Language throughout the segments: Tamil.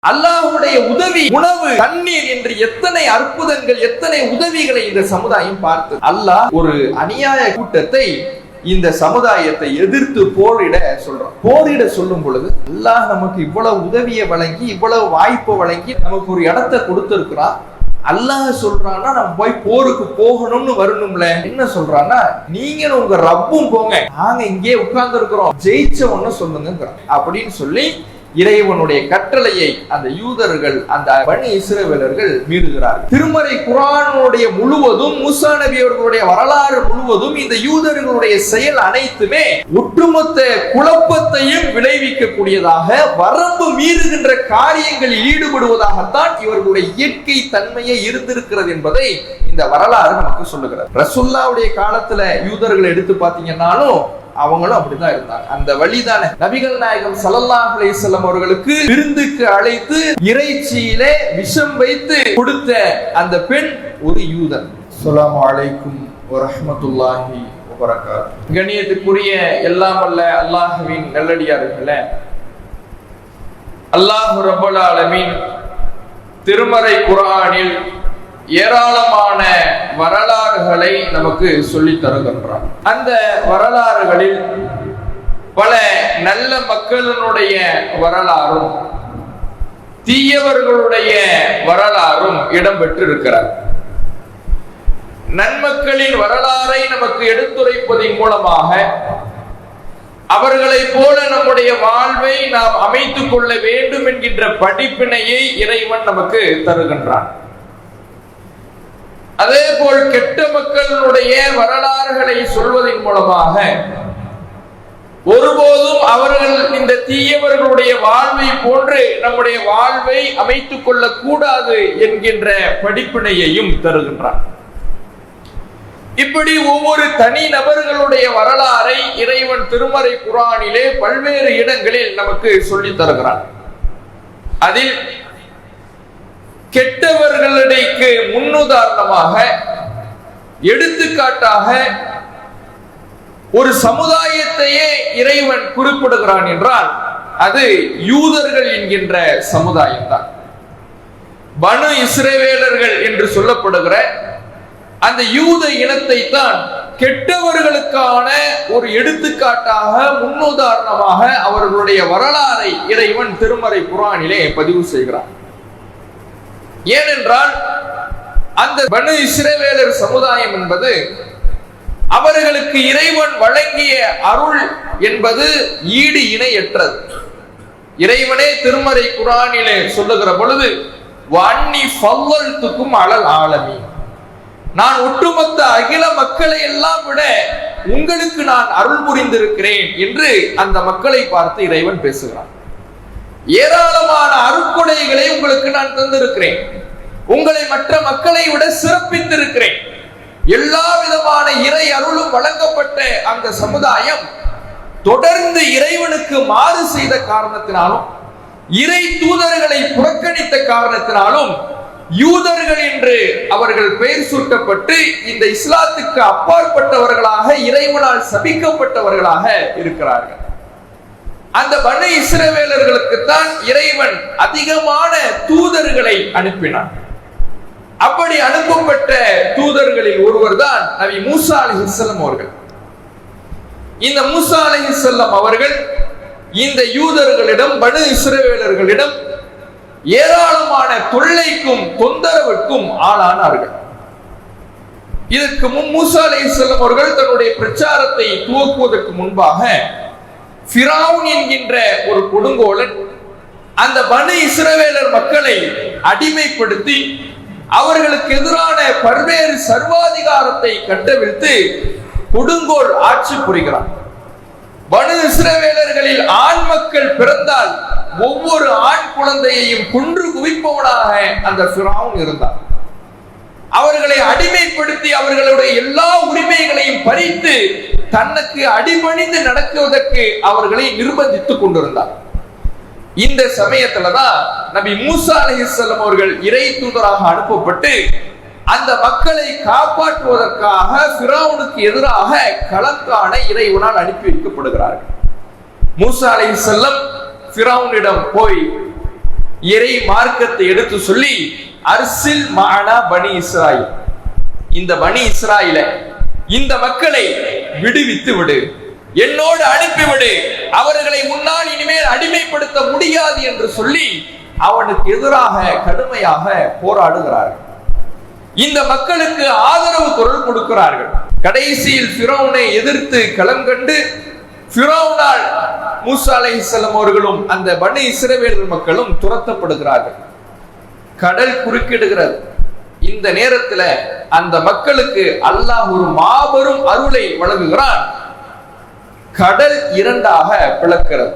அல்லாஹ்வுடைய உதவி, உணவு, தண்ணீர் என்று எத்தனை அற்புதங்கள், எத்தனை உதவிகளை இந்த சமுதாயம் பார்த்து. அல்லாஹ் ஒரு அநியாய கூட்டத்தை இந்த சமுதாயத்தை எதிர்த்து போரிட சொல்றான். போரிட சொல்லும் பொழுது அல்லாஹ் நமக்கு இவ்வளவு உதவியை வழங்கி, இவ்வளவு வாய்ப்பை வழங்கி, நமக்கு ஒரு இடத்தை கொடுத்திருக்கிறான். அல்லாஹ் சொல்றான்னா நம்ம போய் போருக்கு போகணும்னு வரணும்ல. என்ன சொல்றான்னா, நீங்க உங்க ரப்பும் போங்க, நாங்க இங்கே உட்கார்ந்து இருக்கிறோம், ஜெயிச்ச ஒண்ணு சொல்லுங்க அப்படின்னு சொல்லி இறைவனுடைய கட்டளையை அந்த யூதர்கள், அந்த பனி இஸ்ரவேலர்கள் மீறுகிறார்கள். திருமறை குர்ஆனுடைய முழுவதும், மூசா நபி அவர்களுடைய வரலாறு முழுவதும் இந்த யூதர்களுடைய செயல் அனைத்துமே ஒட்டுமொத்த குழப்பத்தையும் விளைவிக்கக்கூடியதாக, வரம்பு மீறுகின்ற காரியங்களில் ஈடுபடுவதாகத்தான் இவர்களுடைய இயற்கை தன்மையை இருந்திருக்கிறது என்பதை இந்த வரலாறு நமக்கு சொல்லுகிறது. ரசூலுல்லாஹ்வுடைய காலத்துல யூதர்கள் எடுத்து பாத்தீங்கன்னாலும் அவங்களும் அப்படிதான் இருந்தாங்க. அந்த வழிதானே நபிகள் நாயகம் ஸல்லல்லாஹு அலைஹி வஸல்லம் அவர்களுக்கு விருந்துக்கு அழைத்து இறைச்சியிலே விஷம் வைத்து கொடுத்த அந்த பெண் ஒரு யூதன். அஸ்ஸலாமு அலைக்கும் வரஹ்மத்துல்லாஹி வபரகாத்துஹு. கண்ணியத்துக்குரிய எல்லாம் வல்ல அல்லாஹ்வின் நல்லடியார்களே, அல்லாஹ் ரப்பல் ஆலமீன் திருமறை குர்ஆனில் ஏராளமான வரலாறுகளை நமக்கு சொல்லி தருகின்றார். அந்த வரலாறுகளில் பல நல்ல மக்களினுடைய வரலாறும் தீயவர்களுடைய வரலாறும் இடம்பெற்றிருக்கிறார். நன்மக்களின் வரலாறை நமக்கு எடுத்துரைப்பதன் மூலமாக அவர்களை போல நம்முடைய வாழ்வை நாம் அமைத்துக் கொள்ள வேண்டும் என்கின்ற படிப்பினையை இறைவன் நமக்கு தருகின்றான். அதே போல் கெட்ட மக்களுடைய வரலாறுகளை சொல்வதன் மூலமாக ஒருபோதும் அவர்கள் இந்த தீயவர்களுடைய வாழ்வை போன்று நம்முடைய வாழ்வை அமைத்துக் கொள்ள கூடாது என்கின்ற படிப்பினையையும் தருகின்றார். இப்படி ஒவ்வொரு தனி நபர்களுடைய வரலாறை இறைவன் திருமறை குர்ஆனிலே பல்வேறு இடங்களில் நமக்கு சொல்லித் தருகிறார். அதில் கெட்டவர்களுக்கு முன்னுதாரணமாக, எடுத்துக்காட்டாக ஒரு சமுதாயத்தையே இறைவன் குறிப்பிடுகிறான் என்றால் அது யூதர்கள் என்கின்ற சமுதாயம் தான். பனு இஸ்ரவேலர்கள் என்று சொல்லப்படுகிற அந்த யூத இனத்தை தான் கெட்டவர்களுக்கான ஒரு எடுத்துக்காட்டாக, முன்னுதாரணமாக அவர்களுடைய வரலாறை இறைவன் திருமறை குர்ஆனிலே பதிவு செய்கிறார். ஏனென்றால் அந்த பனு இஸ்ரவேலர் சமுதாயம் என்பது அவர்களுக்கு இறைவன் வழங்கிய அருள் என்பது ஈடு இணையற்றது. இறைவனே திருமறை குர்ஆனிலே சொல்லுகிற பொழுது, வன்னி ஃபல்லல்துக்கும் அலல் ஆலமீன், நான் ஒட்டுமொத்த அகில மக்களை எல்லாம் விட உங்களுக்கு நான் அருள் புரிந்திருக்கிறேன் என்று அந்த மக்களை பார்த்து இறைவன் பேசுகிறான். ஏராளமான அருட்கொடைகளை உங்களுக்கு நான் தந்திருக்கிறேன், உங்களை மற்ற மக்களை விட சிறப்பித்திருக்கிறேன். எல்லா விதமான இறை அருளும் வழங்கப்பட்ட அந்த சமுதாயம் தொடர்ந்து இறைவனுக்கு மாறு செய்த காரணத்தினாலும், இறை தூதர்களை புறக்கணித்த காரணத்தினாலும் யூதர்கள் என்று அவர்கள் பெயர் சூட்டப்பட்டு இந்த இஸ்லாத்துக்கு அப்பாற்பட்டவர்களாக, இறைவனால் சபிக்கப்பட்டவர்களாக இருக்கிறார்கள். அந்த பனு இஸ்ரவேலர்களுக்கு தான் இறைவன் அதிகமான தூதர்களை அனுப்பினார். அப்படி அனுப்பப்பட்ட தூதர்களில் ஒருவர் தான் நபி மூசா அலைஹிஸ்ஸலாம் அவர்கள். இந்த மூசா அலைஹிஸ்ஸலாம் அவர்கள் இந்த யூதர்களிடம், பனு இஸ்ரவேலர்களிடம் ஏராளமான தொல்லைக்கும் தொந்தரவுக்கும் ஆளானார்கள். இதற்கு முன் மூசா அலைஹிஸ்ஸலாம் அவர்கள் தன்னுடைய பிரச்சாரத்தை துவக்குவதற்கு முன்பாக ஃபிரௌன் என்கின்ற ஒரு கொடுங்கோலன் அந்த பனு இஸ்ரவேலர் மக்களை அடிமைப்படுத்தி அவர்களுக்கு எதிரான பல்வேறு சர்வாதிகாரத்தை கட்டவிழ்த்து கொடுங்கோல் ஆட்சி புரிகிறார். பனு இஸ்ரவேலர்களில் ஆண் மக்கள் பிறந்தால் ஒவ்வொரு ஆண் குழந்தையையும் கொன்று குவிப்பவனாக அந்த ஃபிரௌன் இருந்தார். அவர்களை அடிமைப்படுத்தி அவர்களுடைய எல்லா உரிமைகளையும் பறித்து தனக்கு அடிபணிந்து நடக்குவதற்கு அவர்களை நிர்பந்தித்துக் கொண்டிருந்தார். இந்த சமயத்துலதான் நபி மூசா அலைஹிஸ்ஸலாம் அவர்கள் இறை தூதராக அனுப்பப்பட்டு அந்த மக்களை காப்பாற்றுவதற்காக ஃபிரௌனுக்கு எதிராக களம் காண இறைவனால் அனுப்பி வைக்கப்படுகிறார்கள். மூசா அலைஹிஸ்ஸலாம் ஃபிரௌனிடம் போய் இறை மார்க்கத்தை எடுத்து சொல்லி அர்சில் மஅனா பனி இஸ்ராயில், இந்த பனி இஸ்ராயில இந்த மக்களை விடுவித்து விடு, என்னோடு அனுப்பிவிடு, அவர்களை முன்னால் இனிமேல் அடிமைப்படுத்த முடியாது என்று சொல்லி அவனுக்கு எதிராக கடுமையாக போராடுகிறார்கள். இந்த மக்களுக்கு ஆதரவு குரல் கொடுக்கிறார்கள். கடைசியில் ஃபிரௌனை எதிர்த்து களம் கண்டு ஃபிரௌனால் மூசா அலைஹிஸ்ஸலாம் அவர்களும் அந்த பனி இஸ்ரவேல் மக்களும் துரத்தப்படுகிறார்கள். கடல் குறுக்கிடுகிறது. இந்த நேரத்தில் அந்த மக்களுக்கு அல்லாஹ் ஒரு மாபெரும் அருளை வழங்குகிறான். கடல் இரண்டாக பிளக்கிறது.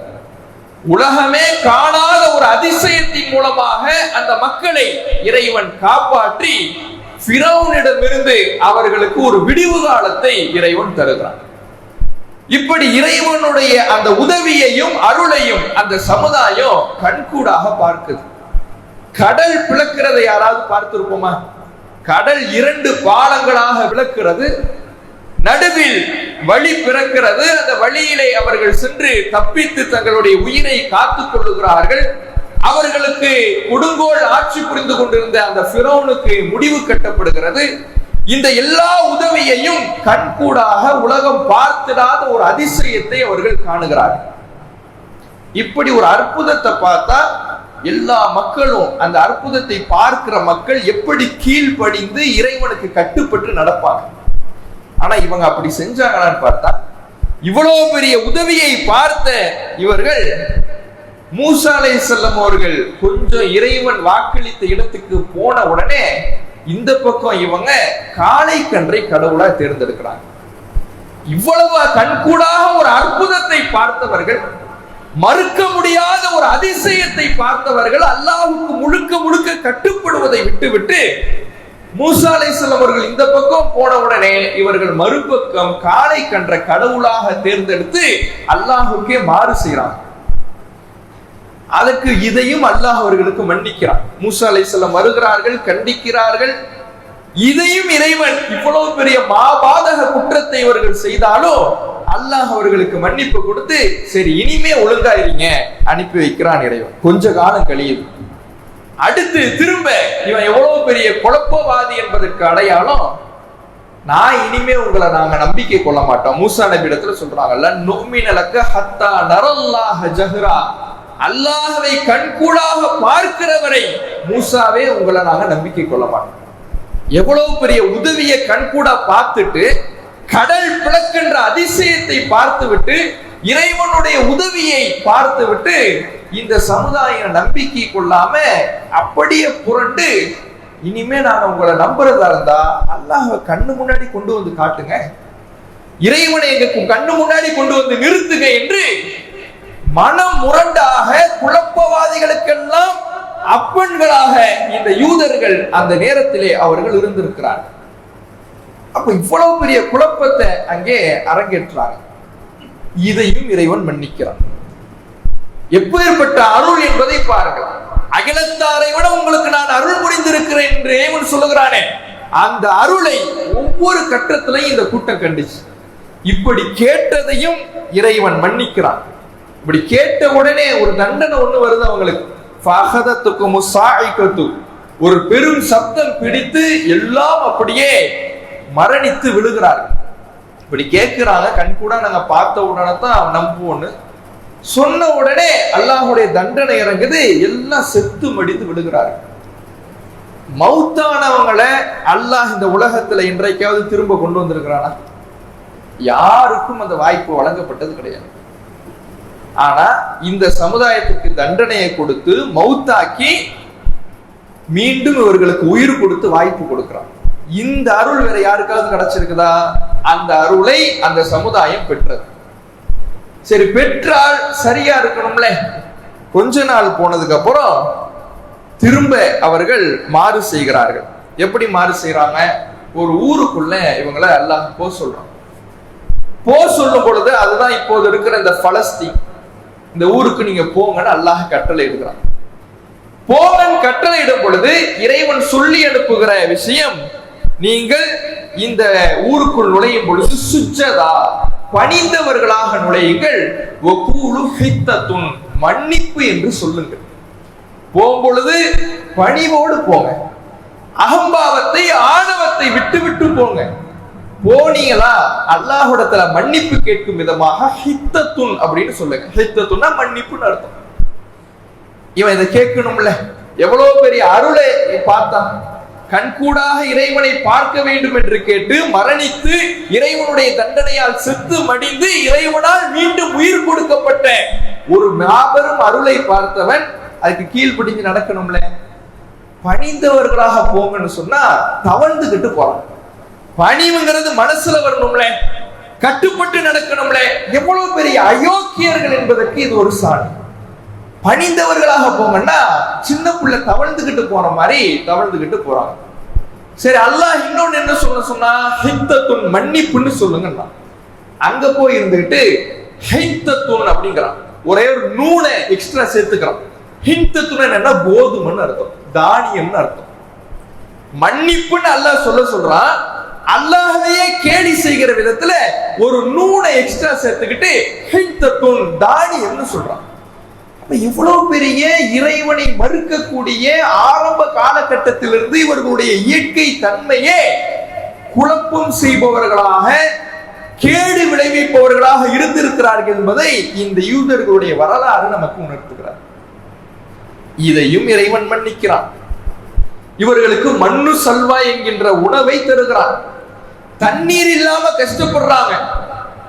உலகமே காணாத ஒரு அதிசயத்தின் மூலமாக அந்த மக்களை இறைவன் காப்பாற்றி ஃபிரௌனிடமிருந்து அவர்களுக்கு ஒரு விடிவு காலத்தை இறைவன் தருகிறான். இப்படி இறைவனுடைய அந்த உதவியையும் அருளையும் அந்த சமுதாயம் கண்கூடாக பார்க்குது. கடல் பிளக்கிறதை யாராவது பார்த்திருப்போமா? கடல் இரண்டு பாலங்களாக பிளக்கிறது, நடுவில் வழி பிறக்கிறது. அந்த வழியிலே அவர்கள் சென்று தப்பித்து தங்களுடைய உயிரை காத்துக் கொள்ளுகிறார்கள். அவர்களுக்கு கொடுங்கோல் ஆட்சி புரிந்து கொண்டிருந்த அந்த ஃபிரௌனுக்கு முடிவு கட்டப்படுகிறது. இந்த எல்லா உதவியையும் கண்கூடாக உலகம் பார்த்திடாத ஒரு அதிசயத்தை அவர்கள் காணுகிறார்கள். இப்படி ஒரு அற்புதத்தை பார்த்தா எல்லா மக்களும், அந்த அற்புதத்தை பார்க்கிற மக்கள் எப்படி கீழ்ப்படிந்து இறைவனுக்கு கட்டுப்பட்டு நடப்பாங்க. ஆனா இவங்க அப்படி செஞ்சாங்களான்னு பார்த்தா, இவ்வளவு பெரிய உதவியை பார்த்த இவர்கள் மூசா அலைஹிஸ்ஸலாம் அவர்கள் கொஞ்சம் இறைவன் வாக்களித்த இடத்துக்கு போன உடனே இந்த பக்கம் இவங்க காளை கன்றை கடவுளா தேர்ந்தெடுக்கிறாங்க. இவ்வளவு கண்கூடாக ஒரு அற்புதத்தை பார்த்தவர்கள், மறுக்க முடியாத ஒரு அதிசயத்தை பார்த்தவர்கள், அல்லாஹ்வுக்கு முழுக்க முழுக்க கட்டுப்படுவதை விட்டுவிட்டு மூசா அலைஹிஸ்ஸலாம் அவர்கள் இந்த பக்கம் போன உடனே இவர்கள் மறுபக்கம் காளை கன்ற கடவுளாக தேர்ந்தெடுத்து அல்லாஹ்வுக்கே மாறு செய்கிறாங்க. அதற்கு இதையும் அல்லாஹ் அவர்களுக்கு மன்னிக்கிறார். மூசா அலைஹிஸ்ஸலாம் வருகிறார்கள், கண்டிக்கிறார்கள். இதையும் இறைவன் இவ்வளவு பெரிய மாபாதக குற்றத்தை இவர்கள் செய்தாலும் அல்லாஹ் அவர்களுக்கு மன்னிப்பு கொடுத்து சரி இனிமே ஒழுங்கா இருங்க அனுப்பி வைக்கிறான் இறைவன். கொஞ்ச காலம் கழியுது. அடுத்து திரும்ப இவன் எவ்வளவு பெரிய குழப்பவாதி என்பதற்கு அடையாளம், நான் இனிமே உங்களை நாங்க நம்பிக்கை கொள்ள மாட்டோம். மூசா நபி இடத்துல சொல்றாங்கல்ல, நுமினலக ஹத்தா நரல்லாஹ ஜஹ்ரா, அல்லாஹ்வை கண்கூடாக பார்க்கிறவரை மூசாவே உங்களை நாங்க நம்பிக்கை கொள்ள மாட்டோம். எவ்வளவு பெரிய உதவியை கண்கூடா பார்த்துட்டு கடல் பிளக்கின்ற அதிசயத்தை பார்த்துவிட்டு இறைவனுடைய உதவியை பார்த்துவிட்டு இந்த சமுதாயம் நம்பிக்கை கொள்ளாம அப்படியே புரண்டு இனிமே நான் உங்களை நம்புறதா இருந்தா அல்லாஹ் கண்ணு முன்னாடி கொண்டு வந்து காட்டுங்க, இறைவனை எங்க கண்ணு முன்னாடி கொண்டு வந்து நிறுத்துங்க என்று மனம் முரண்டாக குழப்பவாதிகளுக்கெல்லாம் அப்பன்களாக இந்த யூதர்கள் அந்த நேரத்திலே அவர்கள் இருந்திருக்கிறார்கள். அப்ப இவ்வளவு பெரிய குழப்பத்தை அங்கே அரங்கேற்றாங்க. இதையும் இறைவன் மன்னிக்கிறான். எப்பேற்பட்ட அருள் என்பதை பாருங்கள். அகிலத்தாரை விட உங்களுக்கு நான் அருள் புரிந்திருக்கிறேன் என்று இறைவன் சொல்லுகிறானே, அந்த அருளை ஒவ்வொரு கட்டத்திலையும் இந்த கூட்டம் கண்டுச்சு. இப்படி கேட்டதையும் இறைவன் மன்னிக்கிறான். இப்படி கேட்ட உடனே ஒரு தண்டனை ஒண்ணு வருது அவங்களுக்கு. ஒரு பெரும் சப்தம் பிடித்து எல்லாம் அப்படியே மரணித்து விழுகிறார்கள். இப்படி கேட்கிறாங்க, கண்கூட நாங்க பார்த்த உடனே தான் நம்புவோன்னு சொன்ன உடனே அல்லாஹ்வுடைய தண்டனை இறங்குது. எல்லாம் செத்து மடித்து விடுகிறார்கள். மௌத்தானவங்களை அல்லாஹ் இந்த உலகத்துல இன்றைக்காவது திரும்ப கொண்டு வந்திருக்கிறானா? யாருக்கும் அந்த வாய்ப்பு வழங்கப்பட்டது கிடையாது. ஆனா இந்த சமுதாயத்துக்கு தண்டனையை கொடுத்து மௌத்தாக்கி மீண்டும் இவர்களுக்கு உயிர் கொடுத்து வாய்ப்பு கொடுக்கிறான். இந்த அருள் வேற யாருக்காவது கிடைச்சிருக்குதா? அந்த அருளை அந்த சமுதாயம் பெற்றது. சரி, பெற்றால் சரியா இருக்கணும்ல. கொஞ்ச நாள் போனதுக்கு அப்புறம் திரும்ப அவர்கள் மாறு செய்கிறார்கள். எப்படி மாறு செய்யறாங்க? ஒரு ஊருக்குள்ள இவங்களை அல்லாஹ் போ சொல்றான். போ சொல்லும் பொழுது அதுதான் இப்போது இருக்கிற இந்த பலஸ்தீன், இந்த ஊருக்கு நீங்க போங்கன்னு அல்லாஹ் கட்டளை இடுகிறான். போகன் கட்டளை இடும் பொழுது இறைவன் சொல்லி அனுப்புகிற விஷயம், நீங்கள் இந்த ஊருக்குள் நுழையும் பொழுது சுஜ்ஜதா, பணிந்தவர்களாக நுழையுங்கள், வகூலு ஹித்தத்துன், மன்னிப்பு என்று சொல்லுங்கள். போகும்பொழுது பணிவோடு போங்க. அகம்பாவத்தை ஆணவத்தை விட்டு விட்டு போங்க. போனீங்களா அல்லாஹ்விடத்துல மன்னிப்பு கேட்கும் விதமாக ஹித்தத்துன் அப்படின்னு சொல்லுங்க. ஹித்தத்துன்னா மன்னிப்புன்னு அர்த்தம். இவன் இதை கேட்கணும்ல, எவ்வளவு பெரிய அருளை பார்த்தான். கண்கூடாக இறைவனை பார்க்க வேண்டும் என்று கேட்டு மரணித்து இறைவனுடைய தண்டனையால் செத்து மடிந்து இறைவனால் மீண்டும் உயிர் கொடுக்கப்பட்ட ஒரு மாபெரும் அருளை பார்த்தவன் அதுக்கு கீழ்ப்படிஞ்சு நடக்கணும்ல. பணிந்தவர்களாக போங்கன்னு சொன்னா தவழ்ந்துகிட்டு போறான். பணிவுங்கிறது மனசுல வரணும்ல, கட்டுப்பட்டு நடக்கணும்ல. எவ்வளவு பெரிய அயோக்கியர்கள் என்பதற்கு இது ஒரு சான்று. பணிந்தவர்களாக போங்கன்னா சின்ன பிள்ளை தவழ்ந்துகிட்டு போற மாதிரி தவழ்ந்துகிட்டு போறாங்க. சரி, அல்லாஹ் இன்னொன்னு என்ன சொன்னா ஹித்தத்துன் மன்னிப்புன்னு சொல்லுங்க. அங்க போய் இருந்துகிட்டு ஹித்தத்துன் அப்படிங்கிறான். ஒரே ஒரு நூனை எக்ஸ்ட்ரா சேர்த்துக்கிறான். ஹித்தத்துன் என்ன கோதுமைன்னு அர்த்தம், தானியம்னு அர்த்தம். மன்னிப்புன்னு அல்லாஹ் சொல்றான். அல்லாஹ்வையே கேலி செய்கிற விதத்துல ஒரு நூனை எக்ஸ்ட்ரா சேர்த்துக்கிட்டு ஹித்தத்துன் தானியம்னு சொல்றான். இவ்வளவு பெரிய இறைவனை மறுக்கக்கூடிய ஆரம்ப காலகட்டத்திலிருந்து இவர்களுடைய இயற்கை தன்மையே குழப்பம் செய்பவர்களாக கேடு விளைவிப்பவர்களாக இருந்திருக்கிறார்கள் என்பதை இந்த யூதர்களுடைய வரலாறு நமக்கு உணர்த்துகிறார். இதையும் இறைவன் மன்னிக்கிறான். இவர்களுக்கு மண்ணு சல்வா என்கின்ற உணவை தருகிறான். தண்ணீர் இல்லாம கஷ்டப்படுறாங்க.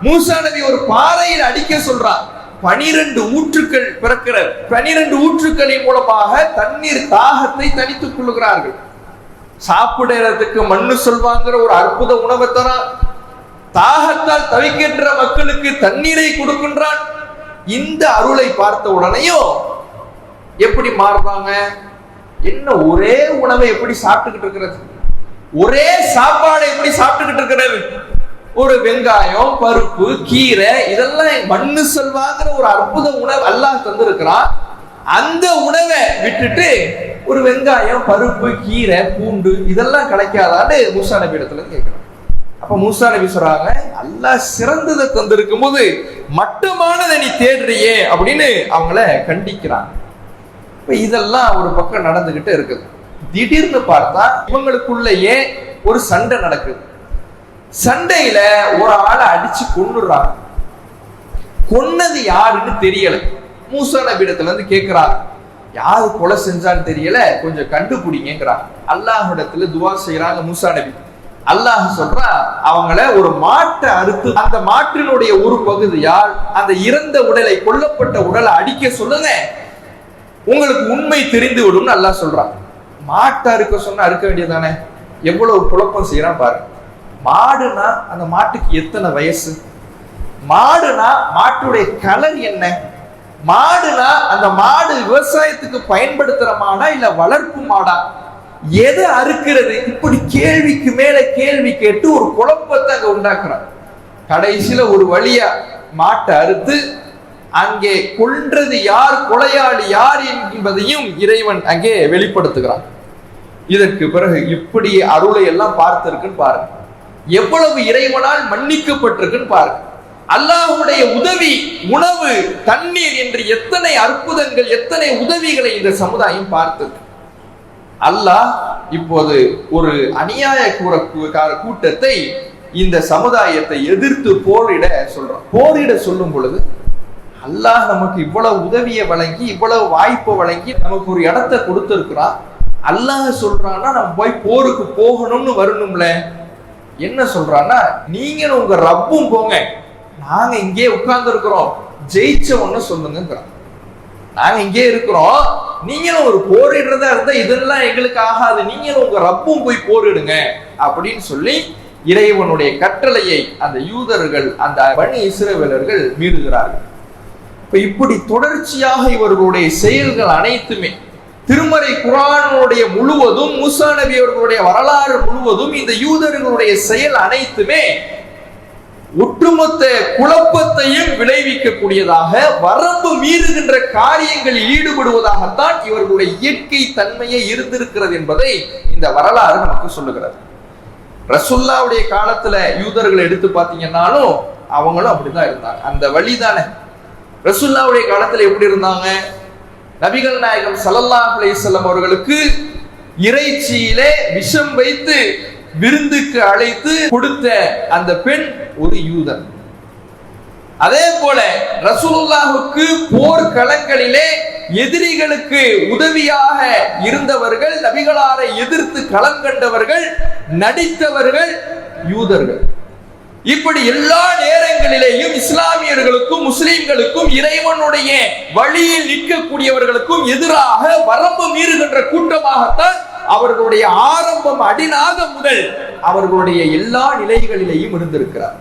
மூசா நபி ஒரு பாறையில் அடிக்க சொல்றான். 12 ஊற்றுக்கள் பிறக்கிறது. 12 ஊற்றுக்களின் மூலமாக தண்ணீர் தாகத்தை தணித்துக் கொள்கிறார்கள். சாப்பிடுறதுக்கு மண்ணு சொல்வாங்கிற ஒரு அற்புத உணவை தரான். தாகத்தால் தவிக்கின்ற மக்களுக்கு தண்ணீரை கொடுக்கின்றான். இந்த அருளை பார்த்த உடனேயும் எப்படி மாறுறாங்க? என்ன ஒரே உணவை எப்படி சாப்பிட்டுக்கிட்டு இருக்கிறது, ஒரே சாப்பாடை எப்படி சாப்பிட்டுக்கிட்டு இருக்கிறது? ஒரு வெங்காயம், பருப்பு, கீரை, இதெல்லாம் மண்ணு செல்வாங்கிற ஒரு அற்புத உணவு அல்லாஹ் தந்திருக்கிறான். அந்த உணவை விட்டுட்டு ஒரு வெங்காயம், பருப்பு, கீரை, பூண்டு இதெல்லாம் கிடைக்காதான்னு மூசா நபி இடத்துல கேட்கிறான். அப்ப மூசா நபி சொல்றாங்க, அல்லாஹ் சிறந்ததை தந்திருக்கும் போது மட்டமானதை நீ தேடுறியே அப்படின்னு அவங்கள கண்டிக்கிறான். இதெல்லாம் ஒரு பக்கம் நடந்துகிட்டு இருக்குது. திடீர்னு பார்த்தா இவங்களுக்குள்ளேயே ஒரு சண்டை நடக்குது. சண்டையில ஒரு ஆளை அடிச்சு கொன்னுறாங்க. கொன்னது யாருன்னு தெரியல. மூசா நபியிடத்துல இருந்து கேட்கிறாங்க, யாரு கொலை செஞ்சான்னு தெரியல, கொஞ்சம் கண்டுபிடிங்கிறாங்க. அல்லாஹ்விடத்துல துவா செய்யறாங்க மூசா நபி. அல்லாஹ் சொல்றா, அவங்கள ஒரு மாட்டை அறுத்து அந்த மாட்டினுடைய ஒரு பகுதியால் அந்த இறந்த உடலை, கொல்லப்பட்ட உடலை அடிக்க சொல்லுங்க, உங்களுக்கு உண்மை தெரிந்து விடும் அல்லாஹ் சொல்றான். மாட்டை அறுக்க சொன்னா அறுக்க வேண்டியதானே? எவ்வளவு குழப்பம் செய்யறான் பாரு. மாடுனா அந்த மாட்டுக்கு எத்தனை வயசு? மாடுனா மாட்டுடைய கலர் என்ன? மாடுனா அந்த மாடு விவசாயத்துக்கு பயன்படுத்துற மாடா இல்ல வளர்ப்பு மாடா? எதை அறுக்கிறது? இப்படி கேள்விக்கு மேல கேள்வி கேட்டு ஒரு குழப்பத்தை அங்க உண்டாக்குறான். கடைசியில ஒரு வழியா மாட்டை அறுத்து அங்கே கொன்றது யார், கொலையாளி யார் என்பதையும் இறைவன் அங்கே வெளிப்படுத்துகிறான். இதற்கு பிறகு இப்படி அருளை எல்லாம் பார்த்திருக்குன்னு பாருங்க. எவ்வளவு இறைவனால் மன்னிக்கப்பட்டிருக்குன்னு பாருங்க. அல்லாஹ்வுடைய உதவி, உணவு, தண்ணீர் என்று எத்தனை அற்புதங்கள், எத்தனை உதவிகளை இந்த சமுதாயம் பார்த்திருக்கு. அல்லாஹ் இப்போது ஒரு அநியாய கூட்டத்தை, இந்த சமுதாயத்தை எதிர்த்து போரிட சொல்றான். போரிட சொல்லும் பொழுது அல்லாஹ் நமக்கு இவ்வளவு உதவியை வழங்கி, இவ்வளவு வாய்ப்பை வழங்கி நமக்கு ஒரு இடத்தை கொடுத்திருக்கிறான். அல்லாஹ் சொல்றான்னா நம்ம போய் போருக்கு போகணும்னு வரணும்ல. என்ன சொல்றான்னா, நீங்களும் உங்க ரப்பும் போங்க, நாங்க இங்கே உட்கார்ந்து இருக்கிறோம், ஜெயிச்ச ஒண்ணு சொல்லுங்க. நாங்க இங்கே இருக்கிறோம், நீங்களும் ஒரு போரிடுறதா இருந்தா இதெல்லாம் எங்களுக்கு ஆகாது, நீங்களும் உங்க ரப்பும் போய் போரிடுங்க அப்படின்னு சொல்லி இறைவனுடைய கட்டளையை அந்த யூதர்கள், அந்த பனி இஸ்ரவேலர்கள் மீறுகிறார்கள். இப்படி தொடர்ச்சியாக இவர்களுடைய செயல்கள் அனைத்துமே திருமறை குர்ஆனுடைய முழுவதும், மூசா நபி அவர்களுடைய வரலாறு முழுவதும் இந்த யூதர்களுடைய செயல் அனைத்துமே ஒட்டுமொத்த குழப்பத்தையும் விளைவிக்கக்கூடியதாக, வரம்பு மீறுகின்ற காரியங்களில் ஈடுபடுவதாகத்தான் இவர்களுடைய இயற்கை தன்மையை இருந்திருக்கிறது என்பதை இந்த வரலாறு நமக்கு சொல்லுகிறது. ரசூலுல்லாஹ்வுடைய காலத்துல யூதர்கள் எடுத்து பார்த்தீங்கன்னாலும் அவங்களும் அப்படிதான் இருந்தாங்க. அந்த வழிதானே. ரசூலுல்லாஹ்வுடைய காலத்துல எப்படி இருந்தாங்க? நபிகள் நாயகம் ஸல்லல்லாஹு அலைஹி வஸல்லம் அவர்களுக்கு இறைச்சியிலே விஷம் வைத்து விருந்துக்கு அழைத்து கொடுத்த அந்த பெண் ஒரு யூதர். அதே போல ரசூலுல்லாஹுக்கு போர்க்களங்களிலே எதிரிகளுக்கு உதவியாக இருந்தவர்கள், நபிகளாரை எதிர்த்து களம் கண்டவர்கள், நடித்தவர்கள் யூதர்கள். இப்படி எல்லா நேரங்களிலேயும் இஸ்லாமியர்களுக்கும் முஸ்லிம்களுக்கும் இறைவனுடைய வழியில் நிற்கக்கூடியவர்களுக்கும் எதிராக வரம்பு மீறுகின்ற கூட்டமாகத்தான் அவர்களுடைய ஆரம்பம் அடிநாக முதல் அவர்களுடைய எல்லா நிலைகளிலேயும் இருந்திருக்கிறார்.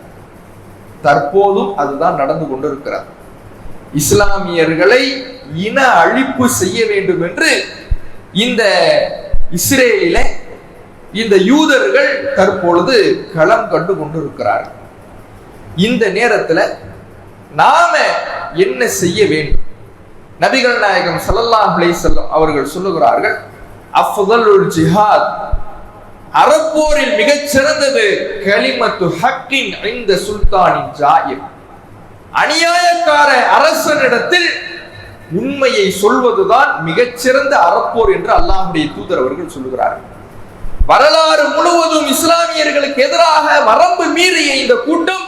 தற்போதும் அதுதான் நடந்து கொண்டிருக்கிறார். இஸ்லாமியர்களை இன அழிப்பு செய்ய வேண்டும் என்று இந்த இஸ்ரேலில இந்த யூதர்கள் தற்பொழுது களம் கண்டு கொண்டிருக்கிறார்கள். இந்த நேரத்தில் நாம என்ன செய்ய வேண்டும்? நபிகள் நாயகம் ஸல்லல்லாஹு அலைஹி வஸல்லம் அவர்கள் சொல்லுகிறார்கள், அஃதலுல் ஜிஹாத், அறப்போரில் மிகச் சிறந்தது கலிமத்து ஹக்கின் இந்த சுல்தானின் ஜாயிர், அநியாயக்கார அரசனிடத்தில் உண்மையை சொல்வதுதான் மிகச்சிறந்த அறப்போர் என்று அல்லாஹ்வுடைய தூதர் அவர்கள் சொல்லுகிறார்கள். வரலாறு முழுவதும் இஸ்லாமியர்களுக்கு எதிராக வரம்பு மீறிய இந்த கூட்டம்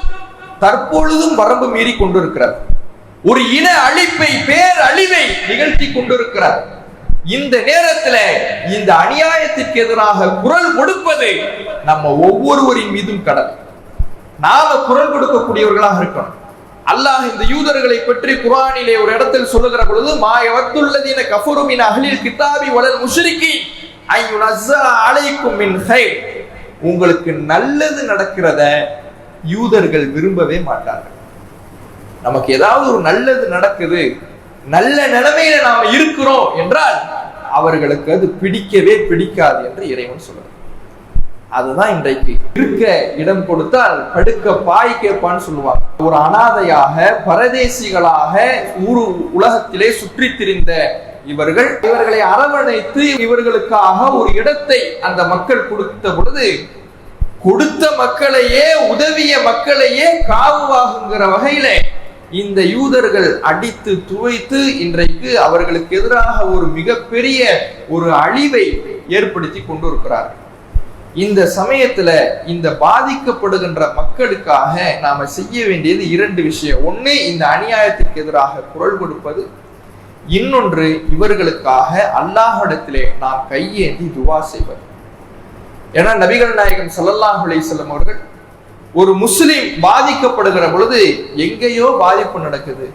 தற்பொழுதும் வரம்பு மீறி கொண்டிருக்கிறது. ஒரு இன அழிப்பை, பேர் அழிவை நிகழ்த்தி கொண்டிருக்கிறார். இந்த நேரத்தில் இந்த அநியாயத்திற்கு எதிராக குரல் கொடுப்பது நம்ம ஒவ்வொருவரின் மீதும் கடமை. நாம குரல் கொடுக்கக்கூடியவர்களாக இருக்கணும். அல்லாஹ் இந்த யூதர்களை பற்றி குர்ஆனிலே ஒரு இடத்தில் சொல்லுகிற பொழுது, மா யவத்துல்லதீன கஃபரு மின் அஹ்லில் கிதாபி வலல் முஷ்ரிகீன் ஐயுனஸ்ஸா அலைக்கும் மின் கைர், உங்களுக்கு நல்லது நடக்கிறத யூதர்கள் விரும்பவே மாட்டார்கள். நமக்கு ஏதாவது ஒரு நல்லது நடக்குது, நல்ல நிலைமையில நாம இருக்கிறோம் என்றால் அவர்களுக்கு அது பிடிக்கவே பிடிக்காது என்று இறைவன் சொல்றார். அதுதான் இன்றைக்கு இருக்க இடம் கொடுத்தால் படுக்க பாய் கேட்பான்னு சொல்லுவாங்க. ஒரு அனாதையாக பரதேசிகளாக உலகத்திலே சுற்றி திரிந்த இவர்களை அரவணைத்து இவர்களுக்காக ஒரு இடத்தை அந்த மக்கள் கொடுத்த பொழுது, கொடுத்த மக்களையே, உதவிய மக்களையே காவுவாகுங்கிற வகையில இந்த யூதர்கள் அடித்து துவைத்து இன்றைக்கு அவர்களுக்கு எதிராக ஒரு மிகப்பெரிய ஒரு அழிவை ஏற்படுத்தி கொண்டிருக்கிறார்கள். இந்த சமயத்துல இந்த பாதிக்கப்படுகின்ற மக்களுக்காக நாம செய்ய வேண்டியது இரண்டு விஷயம். ஒண்ணு, இந்த அநியாயத்திற்கு எதிராக குரல் கொடுப்பது. இன்னொன்று, இவர்களுக்காக அல்லாஹ்விடத்திலே நாம் கையேந்தி துவா செய்வது. ஏன்னா நபிகள் நாயகம் ஸல்லல்லாஹு அலைஹி வஸல்லம் அவர்கள் ஒரு முஸ்லிம் பாதிக்கப்படுகிற பொழுது எங்கேயோ பாதிப்பு நடக்குது,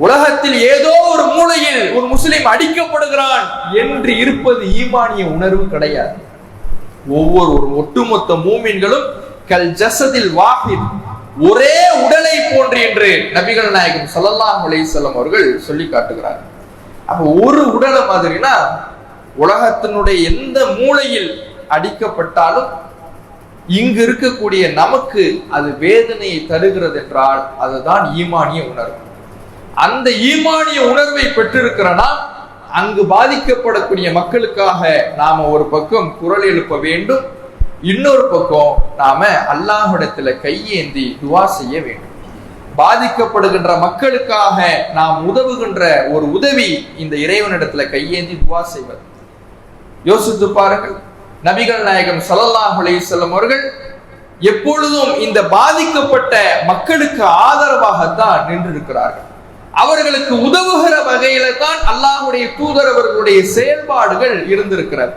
உலகத்தில் ஏதோ ஒரு மூலையில் ஒரு முஸ்லிம் அடிக்கப்படுகிறான் என்று இருப்பது ஈமானிய உணர்வு கிடையாது. ஒவ்வொரு ஒட்டுமொத்த மூமின்களும் கல் ஜஸதில் வாஹித், ஒரே உடலை போன்று என்று நபிகள் நாயகம் ஸல்லல்லாஹு அலைஹி வஸல்லம் அவர்கள் சொல்லி காட்டுகிறார்கள். அப்ப ஒரு உடலை மாதிரினா உலகத்தினுடைய எந்த மூலையில் அடிக்கப்பட்டாலும் இங்கு இருக்கக்கூடிய நமக்கு அது வேதனையை தருகிறது என்றால் அதுதான் ஈமானிய உணர்வு. அந்த ஈமானிய உணர்வை பெற்றிருக்கிறனா அங்கு பாதிக்கப்படக்கூடிய மக்களுக்காக நாம ஒரு பக்கம் குரல் எழுப்ப வேண்டும், இன்னொரு பக்கம் நாம அல்லாஹ்விடத்துல கையேந்தி துவா செய்ய வேண்டும். பாதிக்கப்படுகின்ற மக்களுக்காக நாம் உதவுகின்ற ஒரு உதவி இந்த இறைவனிடத்துல கையேந்தி துவா செய்வது. யோசித்து பாருங்கள், நபிகள் நாயகம் ஸல்லல்லாஹு அலைஹி வஸல்லம் அவர்கள் எப்பொழுதும் இந்த பாதிக்கப்பட்ட மக்களுக்கு ஆதரவாகத்தான் நின்றிருக்கிறார்கள். அவர்களுக்கு உதவுகிற வகையில தான் அல்லாஹ்வுடைய தூதர் அவர்களுடைய செயல்பாடுகள் இருந்திருக்கிறது.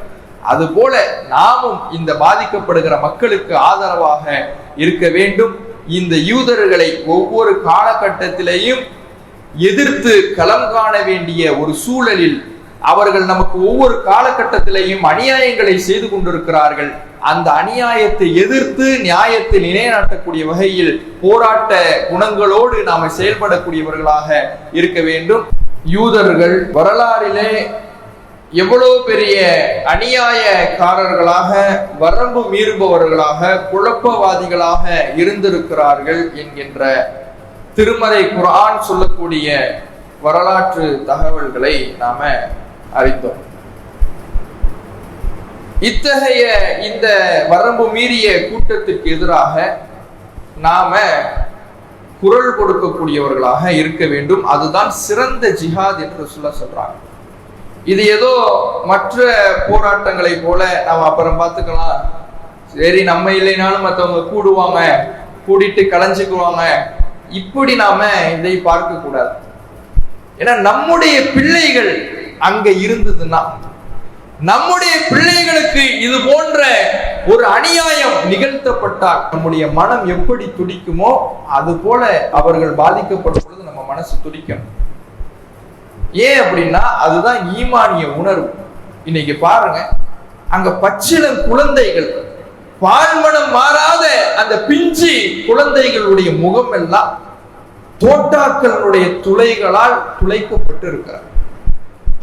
அதுபோல நாமும் இந்த பாதிக்கப்படுகிற மக்களுக்கு ஆதரவாக இருக்க வேண்டும். இந்த யூதர்களை ஒவ்வொரு காலகட்டத்திலேயும் எதிர்த்து களம் காண வேண்டிய ஒரு சூழலில் அவர்கள் நமக்கு ஒவ்வொரு காலகட்டத்திலேயும் அநியாயங்களை செய்து கொண்டிருக்கிறார்கள். அந்த அநியாயத்தை எதிர்த்து நியாயத்தை நிலைநாட்டக்கூடிய வகையில் போராட்ட குணங்களோடு நாம செயல்படக்கூடியவர்களாக இருக்க வேண்டும். யூதர்கள் வரலாறிலே எவ்வளவு பெரிய அநியாயக்காரர்களாக, வரம்பு மீறுபவர்களாக, குழப்பவாதிகளாக இருந்திருக்கிறார்கள் என்கின்ற திருமறை குர்ஆன் சொல்லக்கூடிய வரலாற்று தகவல்களை நாம அறிந்தோம். இத்தகைய இந்த வரம்பு மீறிய கூட்டத்திற்கு எதிராக நாம குரல் கொடுக்கக்கூடியவர்களாக இருக்க வேண்டும். அதுதான் சிறந்த ஜிஹாத் என்று சொல்றாங்க. இது ஏதோ மற்ற போராட்டங்களை போல நம்ம அப்புறம் பார்த்துக்கலாம், சரி நம்ம இல்லைனாலும் மற்றவங்க கூடுவாங்க, கூடிட்டு கலைஞ்சுக்குவாங்க, இப்படி நாம இதை பார்க்க கூடாது. ஏன்னா நம்முடைய பிள்ளைகள் அங்க இருந்ததுன்னா, நம்முடைய பிள்ளைகளுக்கு இது போன்ற ஒரு அநியாயம் நிகழ்த்தப்பட்டால் நம்முடைய மனம் எப்படி துடிக்குமோ அது போல அவர்கள் பாதிக்கப்படும் பொழுது நம்ம மனசு துடிக்கும். ஏன் அப்படின்னா அதுதான் ஈமானிய உணர்வு. இன்னைக்கு பாருங்க, அங்க பச்சிளம் குழந்தைகள், பால்மனம் மாறாத அந்த பிஞ்சு குழந்தைகளுடைய முகம் எல்லாம் தோட்டாக்களுடைய துளைகளால் துளைக்கப்பட்டு இருக்கிறார்.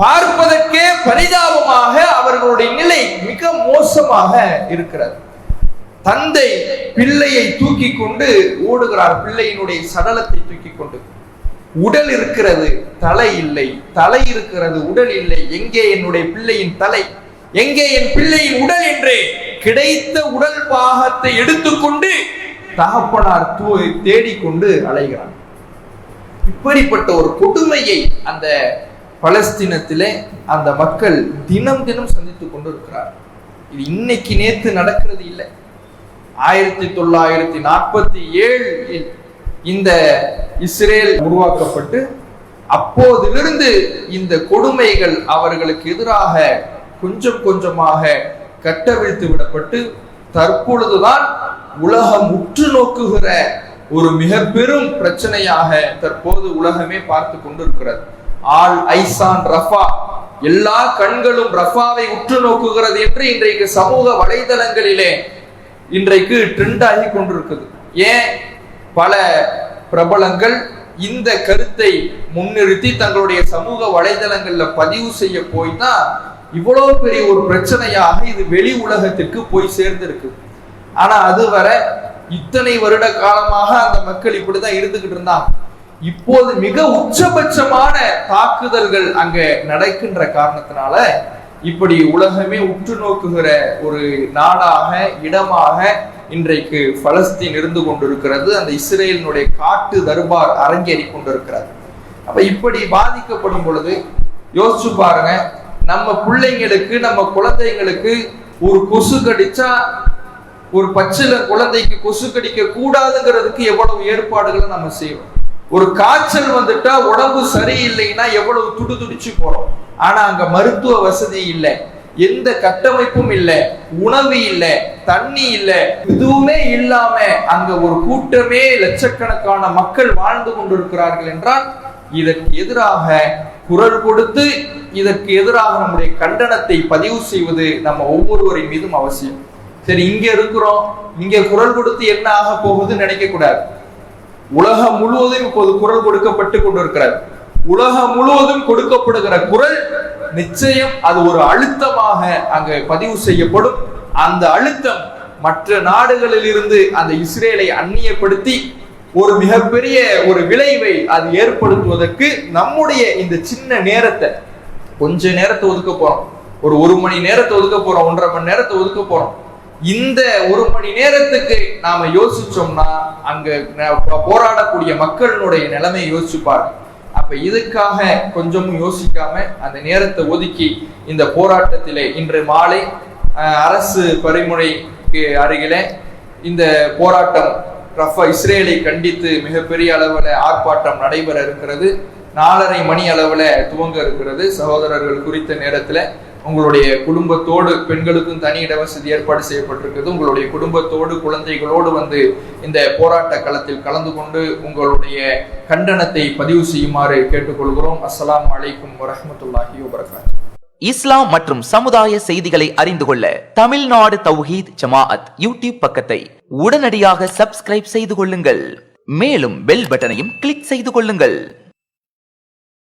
பார்ப்பதற்கே பரிதாபமாக அவர்களுடைய நிலை மிக மோசமாக இருக்கிறது. தந்தை பிள்ளையை தூக்கி கொண்டு ஓடுகிறார், பிள்ளையினுடைய சடலத்தை தூக்கி கொண்டு. உடல் இருக்கிறது, தலை இல்லை, தலை இருக்கிறது, உடல் இல்லை. எங்கே என்னுடைய பிள்ளையின் தலை, எங்கே என் பிள்ளையின் உடல் என்று கிடைத்த உடல் பாகத்தை எடுத்துக்கொண்டு தகப்பனார் தேடிக்கொண்டு அலைகிறார். இப்படிப்பட்ட ஒரு கொடுமையை அந்த பலஸ்தீனத்திலே அந்த மக்கள் தினம் தினம் சந்தித்துக் கொண்டு இருக்கிறார். இது இன்னைக்கு நேத்து நடக்கிறது இல்லை. 1947 இந்த இஸ்ரேல் உருவாக்கப்பட்டு அப்போதிலிருந்து இந்த கொடுமைகள் அவர்களுக்கு எதிராக கொஞ்சம் கொஞ்சமாக கட்டவிழ்த்து விடப்பட்டு தற்பொழுதுதான் உலகம் உற்று நோக்குகிற ஒரு மிக பெரும் பிரச்சனையாக தற்போது உலகமே பார்த்து கொண்டிருக்கிறது. ஆல் ஐசான் ரஃபா, எல்லா கண்களும் ரஃபாவை உற்று நோக்குகிறது என்று இன்றைக்கு சமூக வலைதளங்களிலே இன்றைக்கு ட்ரெண்ட் ஆகி கொண்டிருக்குது. ஏன் பல பிரபலங்கள் இந்த கருத்தை முன்னிறுத்தி தங்களுடைய சமூக வலைதளங்கள்ல பதிவு செய்ய போய்தான் இவ்வளவு பெரிய ஒரு பிரச்சனையாக இது வெளி உலகத்திற்கு போய் சேர்ந்திருக்கு. ஆனா அதுவரை இத்தனை வருட காலமாக அந்த மக்கள் இப்படிதான் இருந்துகிட்டு இருந்தாங்க. இப்போது மிக உச்சபட்சமான தாக்குதல்கள் அங்க நடக்கின்ற காரணத்தினால இப்படி உலகமே உற்று நோக்குகிற ஒரு நாடாக, இடமாக இன்றைக்கு பலஸ்தீன் இருந்து கொண்டிருக்கிறது. அந்த இஸ்ரேலினுடைய காட்டு தர்பார் அரங்கேறி கொண்டிருக்கிறது. அப்ப இப்படி பாதிக்கப்படும் பொழுது யோசிச்சு பாருங்க, நம்ம பிள்ளைங்களுக்கு, நம்ம குழந்தைங்களுக்கு ஒரு கொசு கடிச்சா, ஒரு பச்சில குழந்தைக்கு கொசு கடிக்க கூடாதுங்கிறதுக்கு எவ்வளவு ஏற்பாடுகளை நம்ம செய்வோம். ஒரு காய்ச்சல் வந்துட்டா, உடம்பு சரியில்லைன்னா எவ்வளவு துடிச்சு போறோம். ஆனா அங்க மருத்துவ வசதி இல்லை, எந்த கட்டமைப்பும் இல்லை, உணவு இல்லை, தண்ணி இல்லை, எதுவுமே இல்லாம அங்க ஒரு கூட்டமே லட்சக்கணக்கான மக்கள் வாழ்ந்து கொண்டிருக்கிறார்கள் என்றால் இதற்கு எதிராக குரல் கொடுத்து இதற்கு எதிராக நம்முடைய கண்டனத்தை பதிவு செய்வது நம்ம ஒவ்வொருவரின் மீதும் அவசியம். சரி, இங்க இருக்கிறோம், இங்க குரல் கொடுத்து என்ன ஆக போகுதுன்னு நினைக்க கூடாது. உலகம் முழுவதும் இப்போது குரல் கொடுக்கப்பட்டு கொண்டிருக்கிறது. உலகம் முழுவதும் கொடுக்கப்படுகிற குரல் நிச்சயம் அது ஒரு அழுத்தமாக அங்க பதிவு செய்யப்படும். அந்த அழுத்தம் மற்ற நாடுகளில் இருந்து அந்த இஸ்ரேலை அந்நியப்படுத்தி ஒரு மிகப்பெரிய ஒரு விளைவை அது ஏற்படுத்துவதற்கு நம்முடைய இந்த சின்ன நேரத்தை, கொஞ்ச நேரத்தை ஒதுக்க போறோம், ஒரு மணி நேரத்தை ஒதுக்க போறோம், 1.5 மணி நேரத்தை ஒதுக்க போறோம். இந்த 1 மணி நேரத்துக்கு நாம யோசிச்சோம்னா அங்க போராடக்கூடிய மக்களுடைய நிலைமையை யோசிச்சுப்பாரு. அப்ப இதுக்காக கொஞ்சமும் யோசிக்காம அந்த நேரத்தை ஒதுக்கி இந்த போராட்டத்திலே இன்று மாலை அரசு பரிமுறைக்கு அருகிலே இந்த போராட்டம் ரஃபா இஸ்ரேலை கண்டித்து மிகப்பெரிய அளவுல ஆர்ப்பாட்டம் நடைபெற இருக்கிறது. 4:30 மணி அளவுல துவங்க இருக்கிறது. சகோதரர்கள் குறித்த நேரத்துல உங்களுடைய குடும்பத்தோடு, பெண்களுக்கும் தனி இடவசதி ஏற்பாடு செய்யப்பட்டிருக்கிறது, உங்களுடைய குடும்பத்தோடு குழந்தைகளோடு வந்து இந்த போராட்ட களத்தில் கலந்து கொண்டு உங்களுடைய கண்டனத்தை பதிவு செய்யுமாறு கேட்டுக்கொள்கிறோம். அஸ்ஸலாமு அலைக்கும் வரஹ்மத்துல்லாஹி வபரகாத்துஹு. இஸ்லாம் மற்றும் சமுதாய செய்திகளை அறிந்து கொள்ள தமிழ்நாடு தௌஹீத் ஜமாஅத் யூடியூப் பக்கத்தை உடனடியாக சப்ஸ்கிரைப் செய்து கொள்ளுங்கள். மேலும் பெல் பட்டனையும் கிளிக் செய்து கொள்ளுங்கள்.